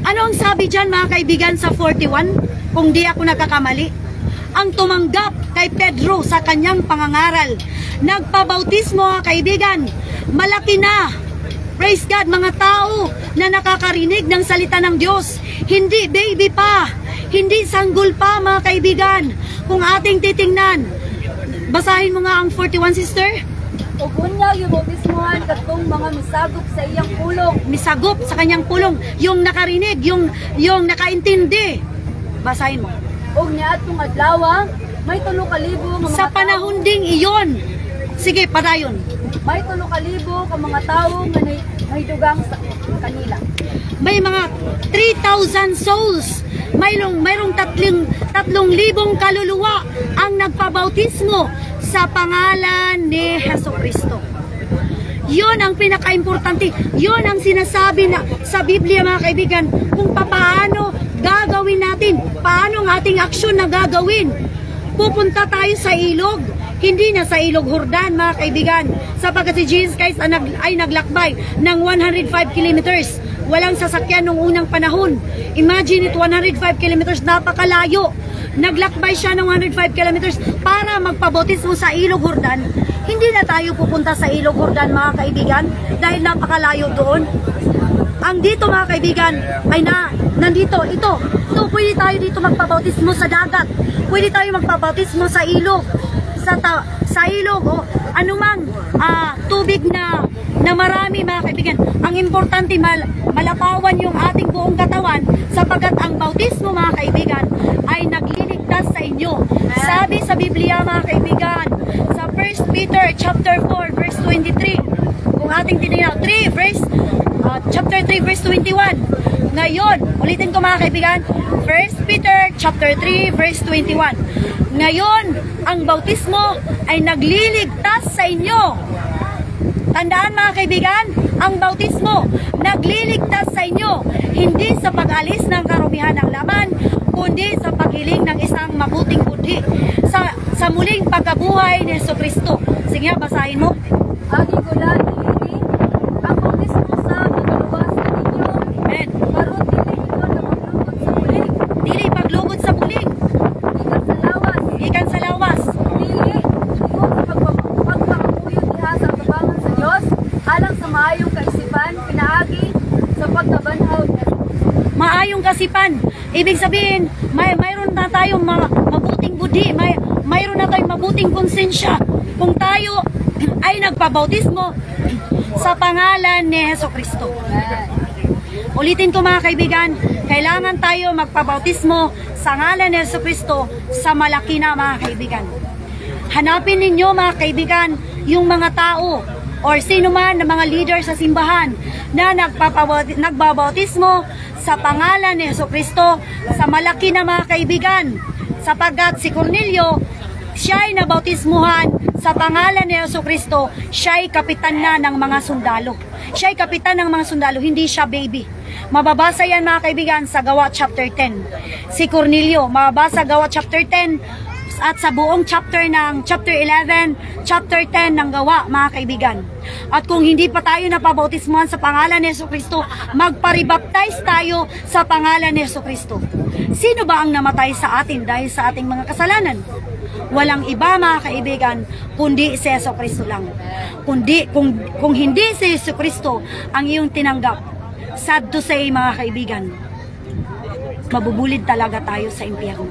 Ano ang sabi dyan, mga kaibigan, sa 41? Kung di ako nagkakamali, ang tumanggap kay Pedro sa kanyang pangangaral, nagpabautismo, mga kaibigan, malaki na. Praise God, mga tao na nakakarinig ng salita ng Diyos, hindi baby pa, hindi sanggol pa, mga kaibigan. Kung ating titingnan, basahin mo nga ang 41, sister. ug unya gibautismohan kadtong mga misagop sa iyang pulong. Misagop sa kanyang pulong, yung nakarinig, yung nakaintindi. Basahin mo. Ug niadtong adlaw may 3,000 nga mga Sa panahon ding iyon. Sige, padayon. may 3,000 ka mga tawo nga may dugang sa kanila. May mga 3,000 souls. Mayroong 3,000 kaluluwa ang nagpabautismo sa pangalan ni Jesucristo. Yun ang pinaka-importante. Yun ang sinasabi na sa Biblia, mga kaibigan, kung paano gagawin natin, paano ang ating aksyon na gagawin. Pupunta tayo sa ilog, hindi na sa ilog Jordan, mga kaibigan, sapagkat si Jesus Christ ay naglakbay ng 105 kilometers. Walang sasakyan nung unang panahon. Imagine it, 105 kilometers, napakalayo. Naglakbay siya ng 105 kilometers para magpabautismo sa ilog Jordan. Hindi na tayo pupunta sa ilog Jordan, mga kaibigan, dahil napakalayo doon. Ang dito, mga kaibigan, ay nandito, ito, pwede tayo dito magpabautismo sa dagat. Pwede tayo magpabautismo sa ilog, sa ilog o anumang tubig na marami, mga kaibigan. Ang importante, malapawan yung ating buong katawan, sapagkat ang bautismo, mga kaibigan, ay nagliligtas sa inyo. Sabi sa Biblia, mga kaibigan, sa 1 Peter chapter 4 verse 23, kung ating tinignan, chapter 3 verse 21. Ngayon, ulitin ko, mga kaibigan, 1 Peter chapter 3 verse 21. Ngayon, ang bautismo ay nagliligtas sa inyo. Tandaan, mga kaibigan, ang bautismo nagliligtas sa inyo, hindi sa pag-alis ng karumihan ng laman, kundi sa paghiling ng isang mabuting budhi sa muling pagkabuhay ni Jesucristo. Sige nga, basahin mo. Agi ko lang ilini ang bautismo sa pagluwas sa ninyo. Amen. Karon dili paglugod sa bulig. Dili paglugod sa buling. Ikan sa lawas. Dili ingon sa pagpapakuyog diha sa tabangan sa Dios alang sa maayong kaisipan pinaagi sa pagkabanhaw niya. Maayong kasipan. Ibig sabihin, mayroon na tayong mabuting budhi, mayroon na tayong mabuting konsensya kung tayo ay nagpabautismo sa pangalan ni Jesucristo. Ulitin ko, mga kaibigan, kailangan tayo magpabautismo sa ngalan ni Jesucristo sa malaki na, mga kaibigan. Hanapin ninyo, mga kaibigan, yung mga tao or sino man na mga leader sa simbahan na nagbabautismo sa pangalan ni Jesucristo sa malaki na, mga kaibigan. Sapagkat si Cornelio, siya ay nabautismuhan sa pangalan ni Jesucristo, siya ay kapitan na ng mga sundalo. Siya ay kapitan ng mga sundalo, hindi siya baby. Mababasa yan, mga kaibigan, sa Gawa chapter 10. Si Cornelio, mababasa Gawa chapter 10 at sa buong chapter 11, chapter 10 ng Gawa, mga kaibigan. At kung hindi pa tayo napabautismuhan sa pangalan ni Jesucristo, magparibaptize tayo sa pangalan ni Jesucristo. Sino ba ang namatay sa atin dahil sa ating mga kasalanan? Walang iba, mga kaibigan, kundi si Jesucristo lang. Kung hindi si Jesucristo ang iyong tinanggap, sad to say, mga kaibigan, mabubulid talaga tayo sa impyerno.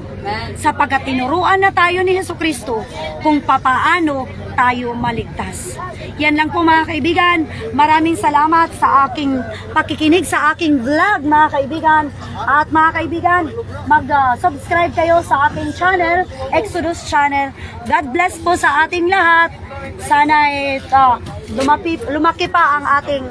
Sapagkat tinuruan na tayo ni Jesucristo kung papaano tayo maligtas. Yan lang po, mga kaibigan. Maraming salamat sa aking pakikinig sa aking vlog, mga kaibigan. At mga kaibigan, mag-subscribe kayo sa aking channel, Exodus Channel. God bless po sa ating lahat. Sana lumaki pa ang ating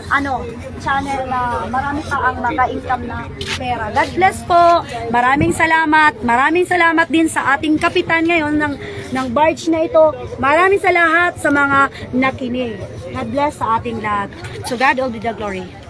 channel na marami pa ang maka-income na pera. God bless po. Maraming salamat. Maraming salamat din sa ating kapitan ngayon ng barge na ito. Maraming salamat sa mga nakinig. God bless sa ating lahat. So God will be the glory.